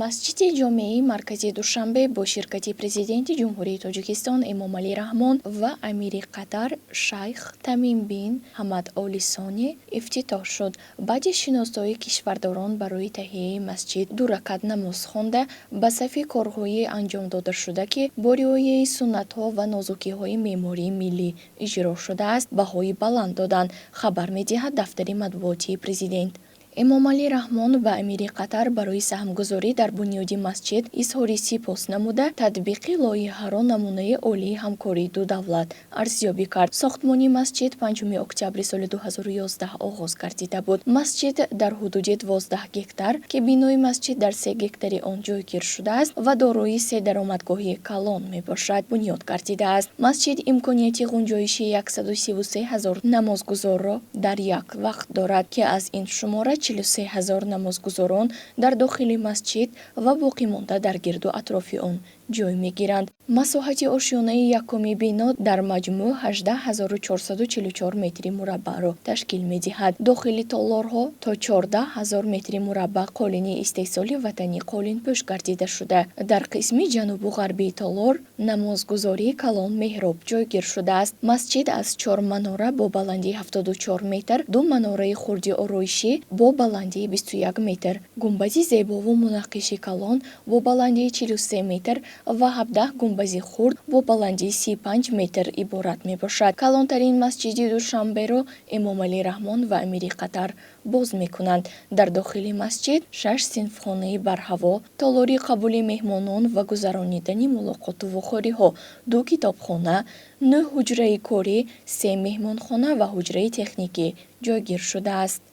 масҷиди ҷомеаи марказии душанбе бо ширкати президенти ҷумҳурии тоҷикистон эмомалӣ раҳмон ва амири қатар шайх Тамим бин Ҳамад Оли Сони ифтитоҳ шуд. баъди шиносдоҳии кишвардорон барои таҳияи масҷид 2 ракат намоз хонда ба сафи корҳои анҷомдодашуда ки бо риояи суннатҳо ва нозукиҳои меъмории миллӣ иҷро шудааст баҳои баланд доданд, хабар медиҳад дафтари матбуотии президент. эмомалӣ раҳмон ба амири қатар барои саҳмгузорӣ дар бунёди масҷид изҳори сипос намуда татбиқи лоиҳаро намунаи олии ҳамкории ду давлат арзёбӣ кард. сохтмони масҷид 5 октябри соли 2011 оғоз гардида буд. масҷид дар ҳудуди 12 гектар ки бинои масҷид дар 3 гектари он ҷойгир шудааст ва дорои 3 даромадгоҳи калон мебошад бунёд гардидааст. масҷид имконияти ғунҷоиши 133 000 намозгузорро дар як вақт дорад ки аз ин шумора 43 000 намозгузорон дар дохили масҷид ва боқимонда дар гирду атрофи он ҷой мегиранд. масоҳати ошёнаи якуми бино дар маҷмӯъ 18 444 метри мураббаъро ташкил медиҳад. дохили толорҳо то 14 000 метри мураббаъ қолини истеҳсоли ватанӣ қолинпӯш гардида шуда. дар қисми ҷанубу ғарбии толор намозгузории калон меҳроб ҷойгир шудааст. масҷид аз 4 манора бо баландии 74 метр, 2 манораи хурди ороишӣ бо баландии 21 метр, гумбази зебову мунаққиши калон бо баландии 43 метр ва 17 гумбази хурд бо баландии 35 метр иборат мебошад. калонтарин масҷиди душанберо эмомалӣ раҳмон ва амири қатар боз мекунанд. дар дохили масҷид 6 синфхонаи барҳаво, толори қабули меҳмонон ва гузаронидани мулоқоту вохӯриҳо, 2 китобхона, 9 ҳуҷраи корӣ, 3 меҳмонхона ва ҳуҷраи техникӣ ҷойгир шудааст.